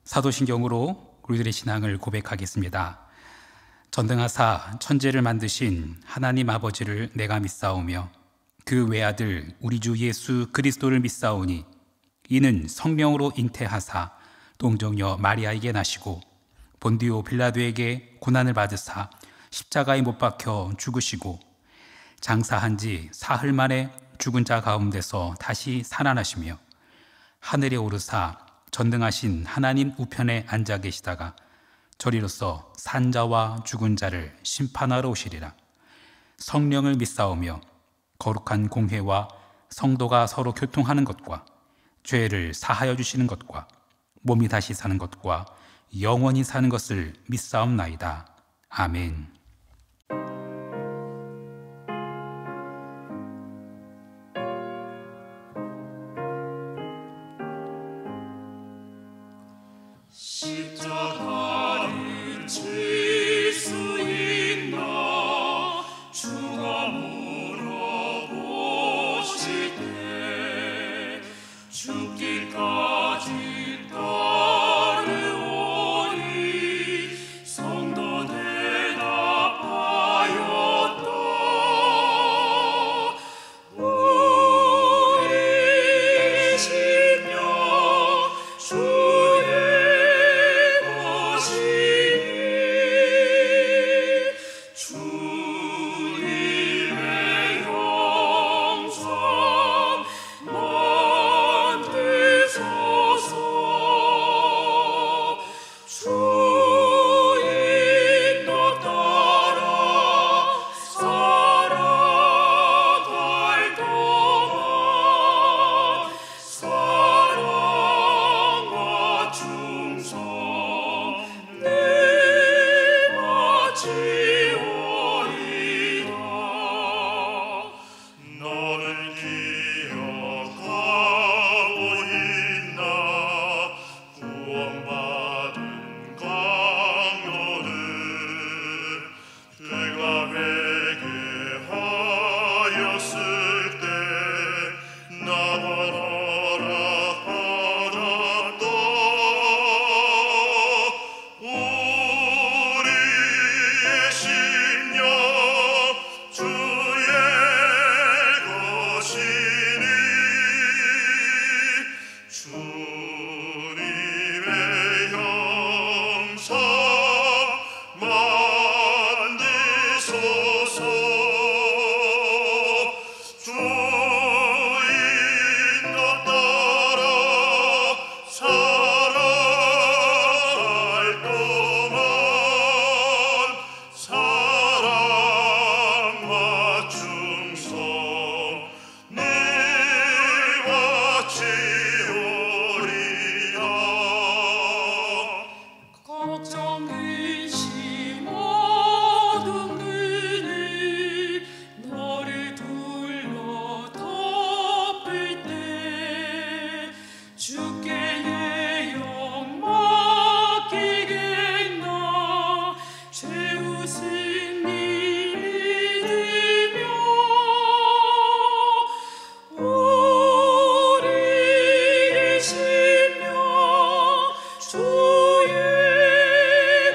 사도신경으로 우리들의 신앙을 고백하겠습니다. 전능하사 천지를 만드신 하나님 아버지를 내가 믿사오며 그 외아들 우리 주 예수 그리스도를 믿사오니 이는 성령으로 잉태하사 동정녀 마리아에게 나시고 본디오 빌라도에게 고난을 받으사 십자가에 못 박혀 죽으시고 장사한 지 사흘 만에 죽은 자 가운데서 다시 살아나시며 하늘에 오르사 전능하신 하나님 우편에 앉아 계시다가 저리로서 산 자와 죽은 자를 심판하러 오시리라. 성령을 믿사오며 거룩한 공회와 성도가 서로 교통하는 것과 죄를 사하여 주시는 것과 몸이 다시 사는 것과 영원히 사는 것을 믿사옵나이다. 아멘. 십자가를 질 수 있나 주가 물어보실 때 죽기까지 따르오니 성도 대답하였다. 우리 심령 주의 주님의 영상 만드소서. 주 인도 따라 살아갈 동안 사랑과 충성 내 바치오리다. 너를 기억하고 있나 구원받은 강도를 죄가 회개하였을 때 나와라 하셨다. 우리의 심령 주의 것이니 주님의 형상 만드소서. 주 인도 따라 살아갈 동안 사랑과 충성 늘 바치오리다. 걱정 근심 어둠 그늘 너를 둘러 덮을 때 주께 예영 맡기겠나. 죄우신 일 믿으며 우리의 심령 주의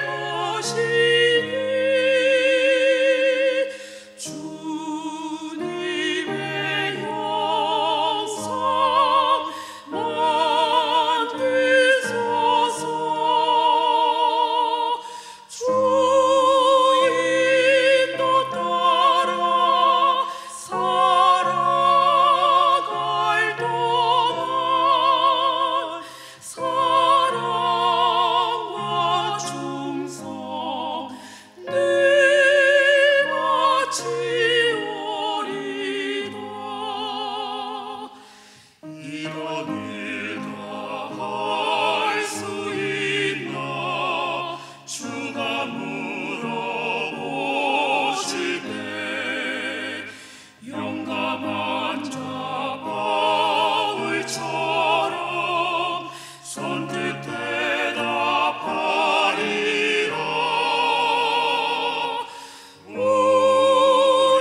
것이니 주님의 영상 만드소서. 주 인도 따라 살아갈 동안 사랑과 충성 늘 바치오리다. 이런 일 다 할 수 있나 주가 물어보실 때 용감한 자 바울처럼 선뜻 대답하리라.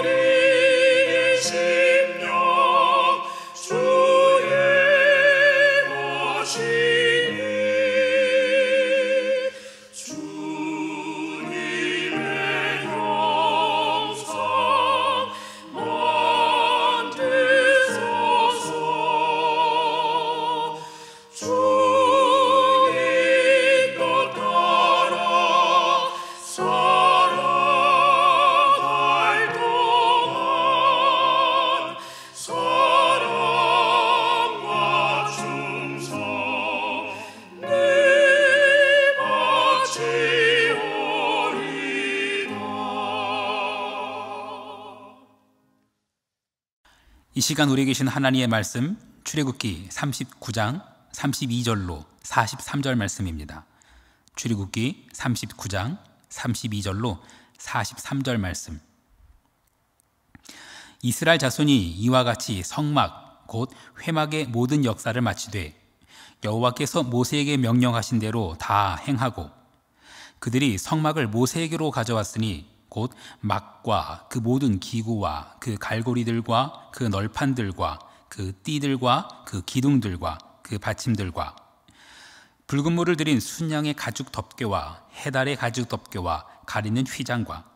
우리의 심령 주의 시간 우리에게 주신 하나님의 말씀 출애굽기 39장 32절로 43절 말씀입니다. 출애굽기 39장 32절로 43절 말씀. 이스라엘 자손이 이와 같이 성막 곧 회막의 모든 역사를 마치되 여호와께서 모세에게 명령하신 대로 다 행하고 그들이 성막을 모세에게로 가져왔으니 곧 막과 그 모든 기구와 그 갈고리들과 그 널판들과 그 띠들과 그 기둥들과 그 받침들과 붉은 물을 들인 순양의 가죽 덮개와 해달의 가죽 덮개와 가리는 휘장과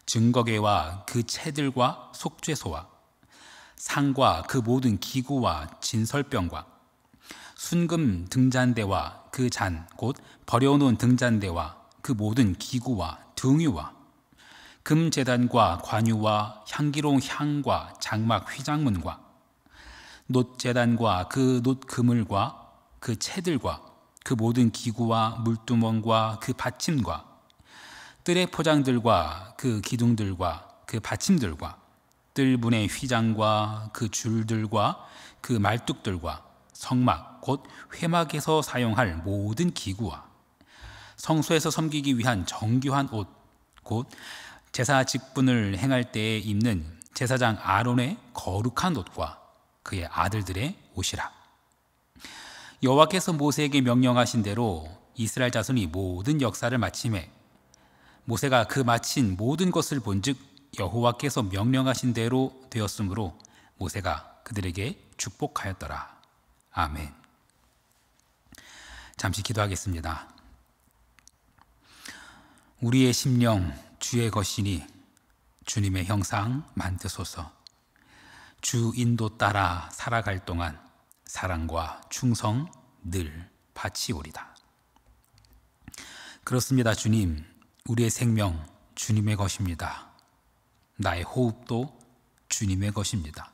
증거궤와 그 채들과 속죄소와 상과 그 모든 기구와 진설병과 순금 등잔대와 그 잔 곧 버려놓은 등잔대와 그 모든 기구와 등유와 금제단과 관유와 향기로운 향과 장막 휘장문과 놋제단과 그 놋그물과 그 채들과 그 모든 기구와 물두멍과 그 받침과 뜰의 포장들과 그 기둥들과 그 받침들과 뜰분의 휘장과 그 줄들과 그 말뚝들과 성막 곧 회막에서 사용할 모든 기구와 성소에서 섬기기 위한 정교한 옷 곧 제사 직분을 행할 때에 입는 제사장 아론의 거룩한 옷과 그의 아들들의 옷이라. 여호와께서 모세에게 명령하신 대로 이스라엘 자손이 모든 역사를 마치매 모세가 그 마친 모든 것을 본즉 여호와께서 명령하신 대로 되었으므로 모세가 그들에게 축복하였더라. 아멘. 잠시 기도하겠습니다. 우리의 심령 주의 것이니 주님의 형상 만드소서. 주 인도 따라 살아갈 동안 사랑과 충성 늘 바치오리다. 그렇습니다. 주님, 우리의 생명 주님의 것입니다. 나의 호흡도 주님의 것입니다.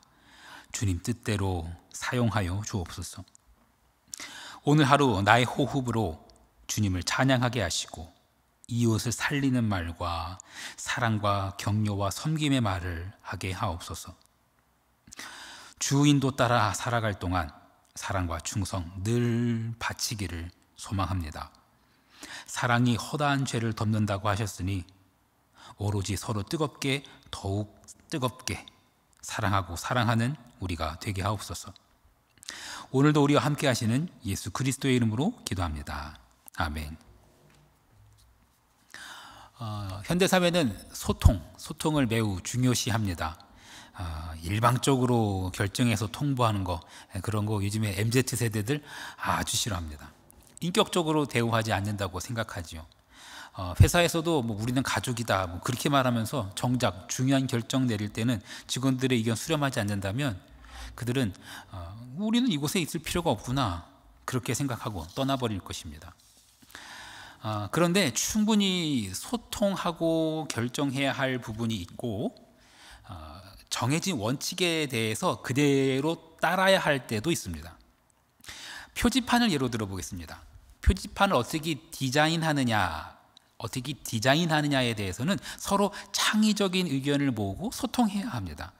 주님 뜻대로 사용하여 주옵소서. 오늘 하루 나의 호흡으로 주님을 찬양하게 하시고 이웃을 살리는 말과 사랑과 격려와 섬김의 말을 하게 하옵소서. 주 인도 따라 살아갈 동안 사랑과 충성 늘 바치기를 소망합니다. 사랑이 허다한 죄를 덮는다고 하셨으니 오로지 서로 뜨겁게 더욱 뜨겁게 사랑하고 사랑하는 우리가 되게 하옵소서. 오늘도 우리와 함께 하시는 예수 그리스도의 이름으로 기도합니다. 아멘. 현대사회는 소통을 매우 중요시합니다. 일방적으로 결정해서 통보하는 거, 그런 거 요즘에 MZ세대들 아주 싫어합니다. 인격적으로 대우하지 않는다고 생각하지요. 회사에서도 우리는 가족이다 그렇게 말하면서 정작 중요한 결정 내릴 때는 직원들의 의견 수렴하지 않는다면 그들은 우리는 이곳에 있을 필요가 없구나 그렇게 생각하고 떠나버릴 것입니다. 그런데 충분히 소통하고 결정해야 할 부분이 있고 정해진 원칙에 대해서 그대로 따라야 할 때도 있습니다. 표지판을 예로 들어보겠습니다. 표지판을 어떻게 디자인하느냐에 대해서는 서로 창의적인 의견을 모으고 소통해야 합니다.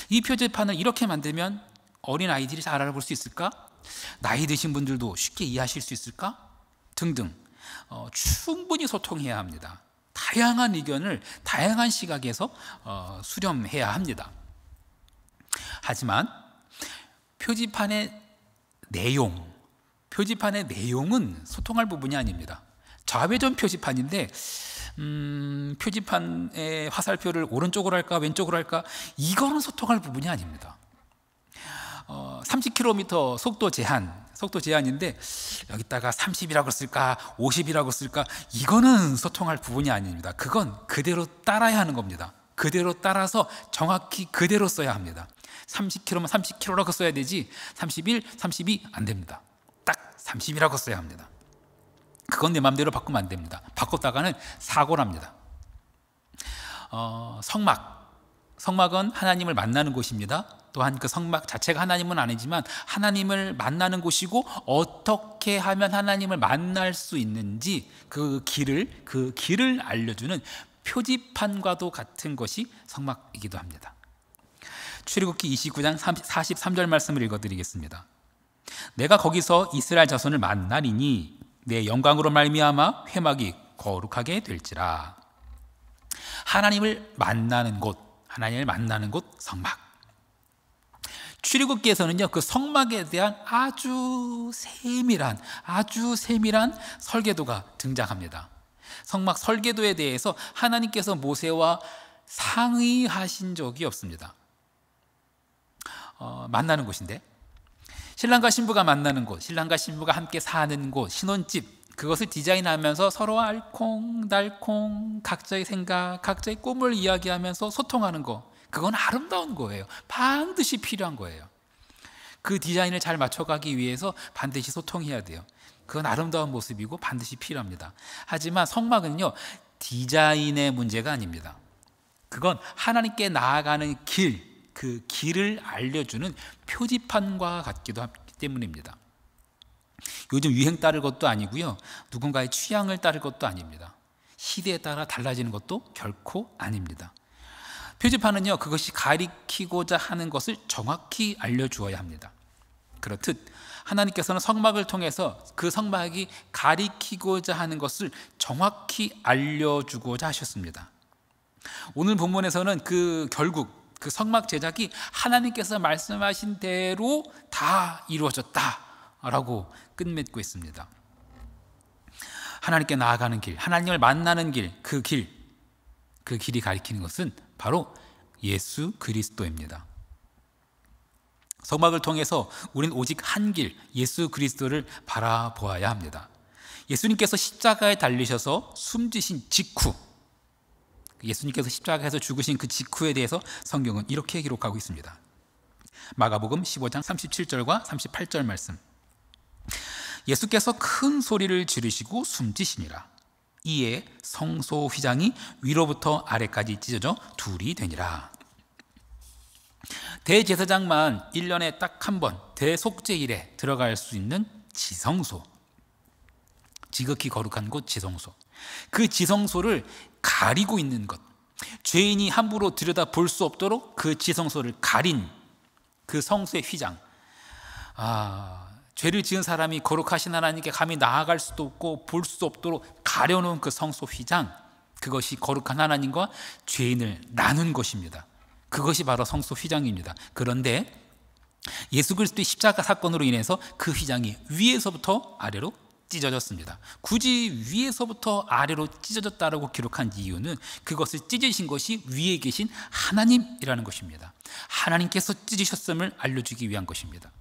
이 표지판을 이렇게 만들면 어린 아이들이 잘 알아볼 수 있을까? 나이 드신 분들도 쉽게 이해하실 수 있을까? 등등 충분히 소통해야 합니다. 다양한 의견을 다양한 시각에서 수렴해야 합니다. 하지만 표지판의 내용은 소통할 부분이 아닙니다. 좌회전 표지판인데 표지판의 화살표를 오른쪽으로 할까 왼쪽으로 할까 이거는 소통할 부분이 아닙니다. 30km 속도 제한인데 여기다가 30이라고 쓸까 50이라고 쓸까 이거는 소통할 부분이 아닙니다. 그건 그대로 따라야 하는 겁니다. 그대로 따라서 정확히 그대로 써야 합니다. 30km면 30km라고 써야 되지 31, 32 안 됩니다. 딱 30이라고 써야 합니다. 그건 내 마음대로 바꾸면 안 됩니다. 바꿨다가는 사고랍니다. 성막은 하나님을 만나는 곳입니다. 또한 그 성막 자체가 하나님은 아니지만 하나님을 만나는 곳이고 어떻게 하면 하나님을 만날 수 있는지 그 길을 알려주는 표지판과도 같은 것이 성막이기도 합니다. 출애굽기 29장 43절 말씀을 읽어드리겠습니다. 내가 거기서 이스라엘 자손을 만나리니 내 영광으로 말미암아 회막이 거룩하게 될지라. 하나님을 만나는 곳, 하나님을 만나는 곳 성막. 출애굽기에서는요, 그 성막에 대한 아주 세밀한 설계도가 등장합니다. 성막 설계도에 대해서 하나님께서 모세와 상의하신 적이 없습니다. 만나는 곳인데, 신랑과 신부가 만나는 곳, 신랑과 신부가 함께 사는 곳, 신혼집, 그것을 디자인하면서 서로 알콩달콩 각자의 생각, 각자의 꿈을 이야기하면서 소통하는 것, 그건 아름다운 거예요. 반드시 필요한 거예요. 그 디자인을 잘 맞춰가기 위해서 반드시 소통해야 돼요. 그건 아름다운 모습이고 반드시 필요합니다. 하지만 성막은요, 디자인의 문제가 아닙니다. 그건 하나님께 나아가는 길, 그 길을 알려주는 표지판과 같기도 하기 때문입니다. 요즘 유행 따를 것도 아니고요, 누군가의 취향을 따를 것도 아닙니다. 시대에 따라 달라지는 것도 결코 아닙니다. 표지판은요, 그것이 가리키고자 하는 것을 정확히 알려주어야 합니다. 그렇듯 하나님께서는 성막을 통해서 그 성막이 가리키고자 하는 것을 정확히 알려주고자 하셨습니다. 오늘 본문에서는 결국 그 성막 제작이 하나님께서 말씀하신 대로 다 이루어졌다라고 끝맺고 있습니다. 하나님께 나아가는 길, 하나님을 만나는 길, 그 길이 가리키는 것은 바로 예수 그리스도입니다. 성막을 통해서 우리는 오직 한 길, 예수 그리스도를 바라보아야 합니다. 예수님께서 십자가에 달리셔서 숨지신 직후, 예수님께서 십자가에서 죽으신 그 직후에 대해서 성경은 이렇게 기록하고 있습니다. 마가복음 15장 37절과 38절 말씀. 예수께서 큰 소리를 지르시고 숨지시니라. 이에 성소 휘장이 위로부터 아래까지 찢어져 둘이 되니라. 대제사장만 1년에 딱 한 번 대속죄일에 들어갈 수 있는 지성소, 지극히 거룩한 곳 지성소, 그 지성소를 가리고 있는 것, 죄인이 함부로 들여다 볼 수 없도록 그 지성소를 가린 그 성소의 휘장, 죄를 지은 사람이 거룩하신 하나님께 감히 나아갈 수도 없고 볼 수 없도록 가려놓은 그 성소 휘장, 그것이 거룩한 하나님과 죄인을 나눈 것입니다. 그것이 바로 성소 휘장입니다. 그런데 예수 그리스도의 십자가 사건으로 인해서 그 휘장이 위에서부터 아래로 찢어졌습니다. 굳이 위에서부터 아래로 찢어졌다라고 기록한 이유는 그것을 찢으신 것이 위에 계신 하나님이라는 것입니다. 하나님께서 찢으셨음을 알려주기 위한 것입니다.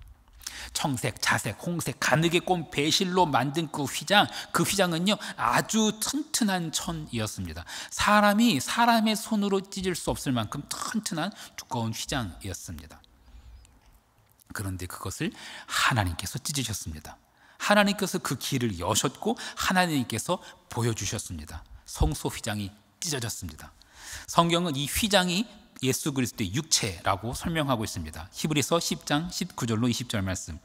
청색, 자색, 홍색, 가늘게 꼰 배실로 만든 그 휘장은요 아주 튼튼한 천이었습니다. 사람이 사람의 손으로 찢을 수 없을 만큼 튼튼한 두꺼운 휘장이었습니다. 그런데 그것을 하나님께서 찢으셨습니다. 하나님께서 그 길을 여셨고 하나님께서 보여주셨습니다. 성소 휘장이 찢어졌습니다. 성경은 이 휘장이 예수 그리스도의 육체라고 설명하고 있습니다. 히브리서 10장 19절로 20절 말씀.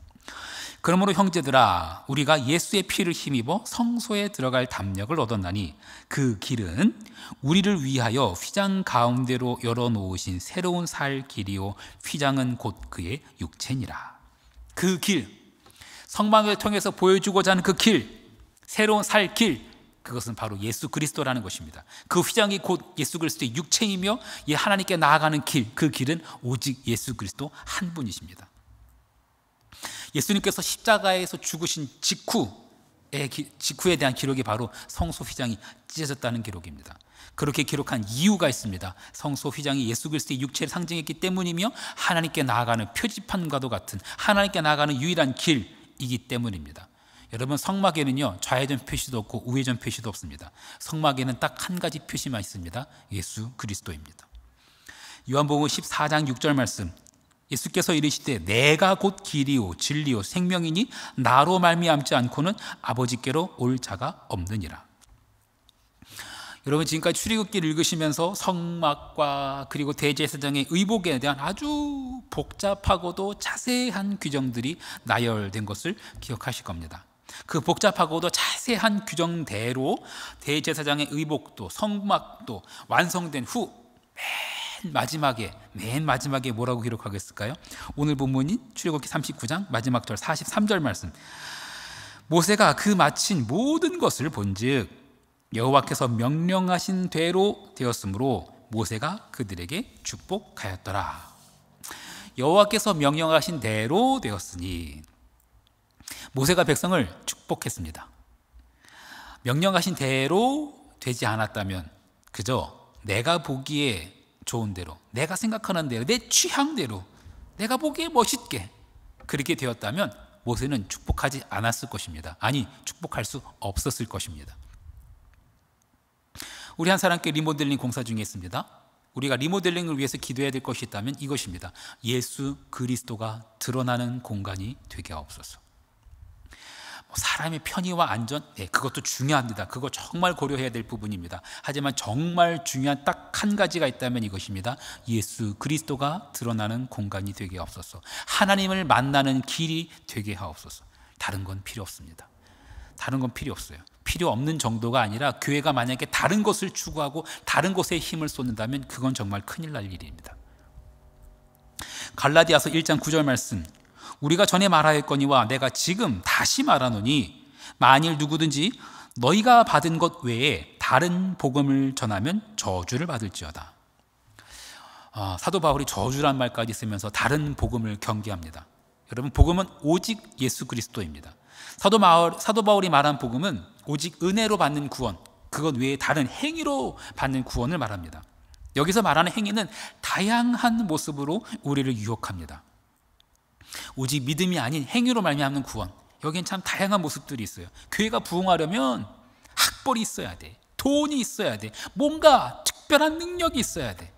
그러므로 형제들아, 우리가 예수의 피를 힘입어 성소에 들어갈 담력을 얻었나니 그 길은 우리를 위하여 휘장 가운데로 열어놓으신 새로운 살 길이요 휘장은 곧 그의 육체니라. 그 길, 성막을 통해서 보여주고자 하는 그 길, 새로운 살 길, 그것은 바로 예수 그리스도라는 것입니다. 그 휘장이 곧 예수 그리스도의 육체이며 하나님께 나아가는 길, 그 길은 오직 예수 그리스도 한 분이십니다. 예수님께서 십자가에서 죽으신 직후에 대한 기록이 바로 성소 휘장이 찢어졌다는 기록입니다. 그렇게 기록한 이유가 있습니다. 성소 휘장이 예수 그리스도의 육체를 상징했기 때문이며 하나님께 나아가는 표지판과도 같은 하나님께 나아가는 유일한 길이기 때문입니다. 여러분, 성막에는요 좌회전 표시도 없고 우회전 표시도 없습니다. 성막에는 딱 한 가지 표시만 있습니다. 예수 그리스도입니다. 요한복음 14장 6절 말씀. 예수께서 이르시되 내가 곧 길이요 진리요 생명이니 나로 말미암지 않고는 아버지께로 올 자가 없느니라. 여러분, 지금까지 출애굽기를 읽으시면서 성막과 그리고 대제사장의 의복에 대한 아주 복잡하고도 자세한 규정들이 나열된 것을 기억하실 겁니다. 그 복잡하고도 자세한 규정대로 대제사장의 의복도 성막도 완성된 후 맨 마지막에 뭐라고 기록하고 있을까요? 오늘 본문인 출애굽기 39장 마지막 절 43절 말씀. 모세가 그 마친 모든 것을 본즉 여호와께서 명령하신 대로 되었으므로 모세가 그들에게 축복하였더라. 여호와께서 명령하신 대로 되었으니 모세가 백성을 축복했습니다. 명령하신 대로 되지 않았다면 그저 내가 보기에 좋은 대로, 내가 생각하는 대로, 내 취향대로, 내가 보기에 멋있게 그렇게 되었다면 모세는 축복하지 않았을 것입니다. 아니, 축복할 수 없었을 것입니다. 우리 한 사람께 리모델링 공사 중에 있습니다. 우리가 리모델링을 위해서 기도해야 될 것이 있다면 이것입니다. 예수 그리스도가 드러나는 공간이 되게 하옵소서. 사람의 편의와 안전, 그것도 중요합니다. 그거 정말 고려해야 될 부분입니다. 하지만 정말 중요한 딱 한 가지가 있다면 이것입니다. 예수 그리스도가 드러나는 공간이 되게 하옵소서. 하나님을 만나는 길이 되게 하옵소서. 다른 건 필요 없습니다. 다른 건 필요 없어요. 필요 없는 정도가 아니라 교회가 만약에 다른 것을 추구하고 다른 것에 힘을 쏟는다면 그건 정말 큰일 날 일입니다. 갈라디아서 1장 9절 말씀. 우리가 전에 말하였거니와 내가 지금 다시 말하노니 만일 누구든지 너희가 받은 것 외에 다른 복음을 전하면 저주를 받을지어다. 사도 바울이 저주란 말까지 쓰면서 다른 복음을 경계합니다. 여러분, 복음은 오직 예수 그리스도입니다. 사도 바울이 말한 복음은 오직 은혜로 받는 구원, 그것 외에 다른 행위로 받는 구원을 말합니다. 여기서 말하는 행위는 다양한 모습으로 우리를 유혹합니다. 오직 믿음이 아닌 행위로 말미암는 구원, 여기엔 참 다양한 모습들이 있어요. 교회가 부흥하려면 학벌이 있어야 돼, 돈이 있어야 돼, 뭔가 특별한 능력이 있어야 돼.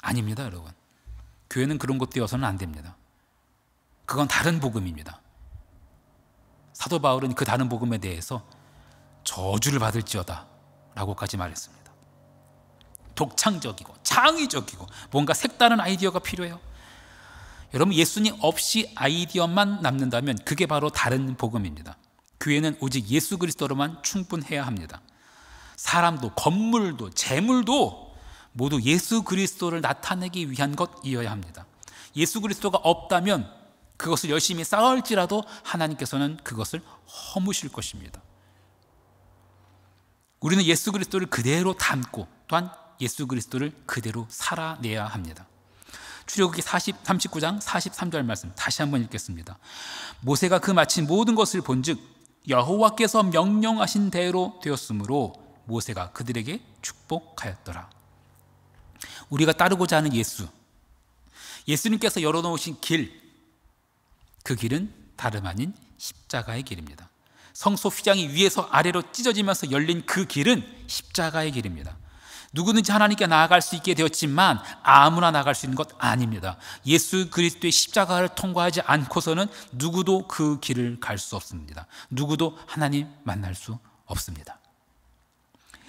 아닙니다, 여러분. 교회는 그런 것 되어서는 안 됩니다. 그건 다른 복음입니다. 사도 바울은 그 다른 복음에 대해서 저주를 받을지어다 라고까지 말했습니다. 독창적이고 창의적이고 뭔가 색다른 아이디어가 필요해요. 여러분, 예수님 없이 아이디어만 남는다면 그게 바로 다른 복음입니다. 교회는 오직 예수 그리스도로만 충분해야 합니다. 사람도 건물도 재물도 모두 예수 그리스도를 나타내기 위한 것이어야 합니다. 예수 그리스도가 없다면 그것을 열심히 쌓을지라도 하나님께서는 그것을 허무실 것입니다. 우리는 예수 그리스도를 그대로 담고 또한 예수 그리스도를 그대로 살아내야 합니다. 출애굽기 39장 43절 말씀 다시 한번 읽겠습니다. 모세가 그 마친 모든 것을 본즉 여호와께서 명령하신 대로 되었으므로 모세가 그들에게 축복하였더라. 우리가 따르고자 하는 예수, 예수님께서 열어놓으신 길, 그 길은 다름 아닌 십자가의 길입니다. 성소 휘장이 위에서 아래로 찢어지면서 열린 그 길은 십자가의 길입니다. 누구든지 하나님께 나아갈 수 있게 되었지만 아무나 나아갈 수 있는 것 아닙니다. 예수 그리스도의 십자가를 통과하지 않고서는 누구도 그 길을 갈 수 없습니다. 누구도 하나님 만날 수 없습니다.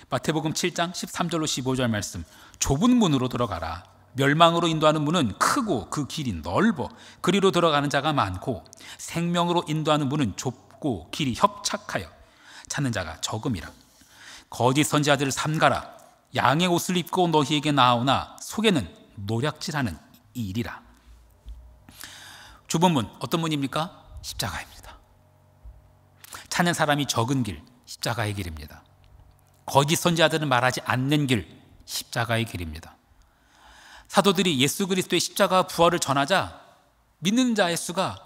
마태복음 7장 13절로 15절 말씀. 좁은 문으로 들어가라. 멸망으로 인도하는 문은 크고 그 길이 넓어 그리로 들어가는 자가 많고 생명으로 인도하는 문은 좁고 길이 협착하여 찾는 자가 적음이라. 거짓 선지자들을 삼가라. 양의 옷을 입고 너희에게 나오나 속에는 노략질하는 일이라. 좁은 문, 어떤 문입니까? 십자가입니다. 찾는 사람이 적은 길, 십자가의 길입니다. 거짓 선지자들은 말하지 않는 길, 십자가의 길입니다. 사도들이 예수 그리스도의 십자가 부활을 전하자 믿는 자의 수가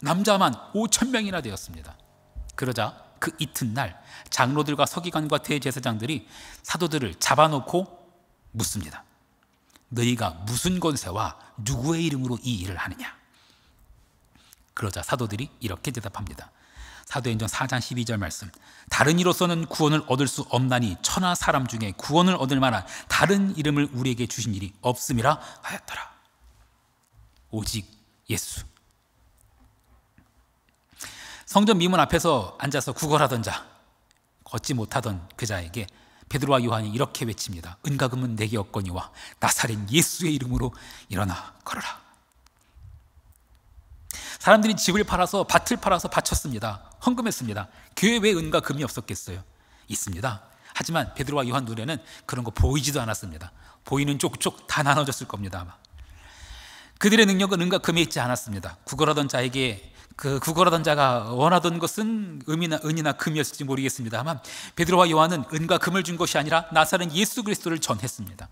남자만 5,000명이나 되었습니다. 그러자 그 이튿날 장로들과 서기관과 대제사장들이 사도들을 잡아놓고 묻습니다. 너희가 무슨 권세와 누구의 이름으로 이 일을 하느냐? 그러자 사도들이 이렇게 대답합니다. 사도행전 4장 12절 말씀. 다른 이로서는 구원을 얻을 수 없나니 천하 사람 중에 구원을 얻을 만한 다른 이름을 우리에게 주신 일이 없음이라 하였더라. 오직 예수. 성전 미문 앞에서 앉아서 구걸하던 자, 걷지 못하던 그 자에게 베드로와 요한이 이렇게 외칩니다. 은과 금은 내게 없거니와 나사렛 예수의 이름으로 일어나 걸어라. 사람들이 집을 팔아서 밭을 팔아서 바쳤습니다. 헌금했습니다. 교회에 왜 은과 금이 없었겠어요? 있습니다. 하지만 베드로와 요한 눈에는 그런 거 보이지도 않았습니다. 보이는 쪽쪽 다 나눠졌을 겁니다. 아마 그들의 능력은 은과 금에 있지 않았습니다. 구걸하던 자에게 구걸하던 자가 원하던 것은 은이나 금이었을지 모르겠습니다만 베드로와 요한은 은과 금을 준 것이 아니라 나사렛 예수 그리스도를 전했습니다.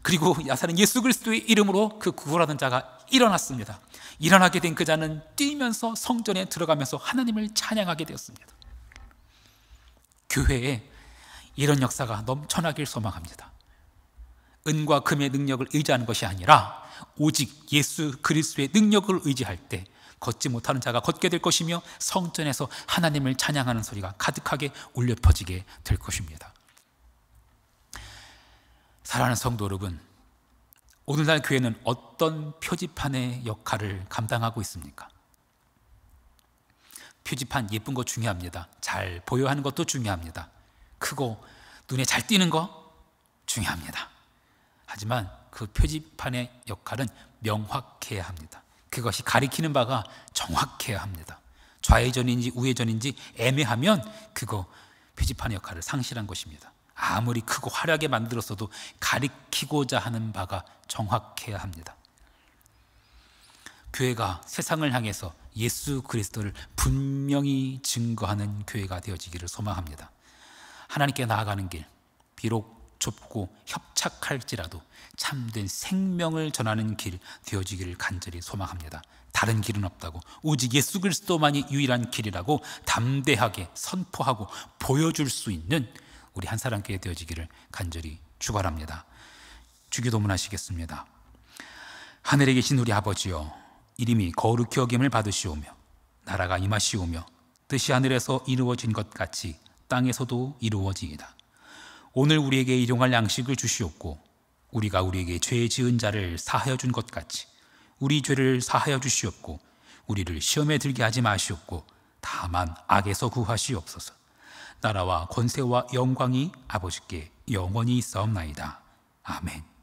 그리고 나사렛 예수 그리스도의 이름으로 그 구걸하던 자가 일어났습니다. 일어나게 된 그 자는 뛰면서 성전에 들어가면서 하나님을 찬양하게 되었습니다. 교회에 이런 역사가 넘쳐나길 소망합니다. 은과 금의 능력을 의지하는 것이 아니라 오직 예수 그리스도의 능력을 의지할 때 걷지 못하는 자가 걷게 될 것이며 성전에서 하나님을 찬양하는 소리가 가득하게 울려 퍼지게 될 것입니다. 사랑하는 성도 여러분, 오늘날 교회는 어떤 표지판의 역할을 감당하고 있습니까? 표지판 예쁜 거 중요합니다. 잘 보여야 하는 것도 중요합니다. 크고 눈에 잘 띄는 거 중요합니다. 하지만 그 표지판의 역할은 명확해야 합니다. 그것이 가리키는 바가 정확해야 합니다. 좌회전인지 우회전인지 애매하면 그거 표지판의 역할을 상실한 것입니다. 아무리 크고 화려하게 만들었어도 가리키고자 하는 바가 정확해야 합니다. 교회가 세상을 향해서 예수 그리스도를 분명히 증거하는 교회가 되어지기를 소망합니다. 하나님께 나아가는 길, 비록 좁고 협착할지라도 참된 생명을 전하는 길 되어지기를 간절히 소망합니다. 다른 길은 없다고, 오직 예수 그리스도만이 유일한 길이라고 담대하게 선포하고 보여줄 수 있는 우리 한 사람 교회 되어지기를 간절히 축원합니다. 주기도문 하시겠습니다. 하늘에 계신 우리 아버지여, 이름이 거룩히 여김을 받으시오며 나라가 임하시오며 뜻이 하늘에서 이루어진 것 같이 땅에서도 이루어지이다. 오늘 우리에게 일용할 양식을 주시옵고 우리가 우리에게 죄 지은 자를 사하여 준 것 같이 우리 죄를 사하여 주시옵고 우리를 시험에 들게 하지 마시옵고 다만 악에서 구하시옵소서. 나라와 권세와 영광이 아버지께 영원히 있사옵나이다. 아멘.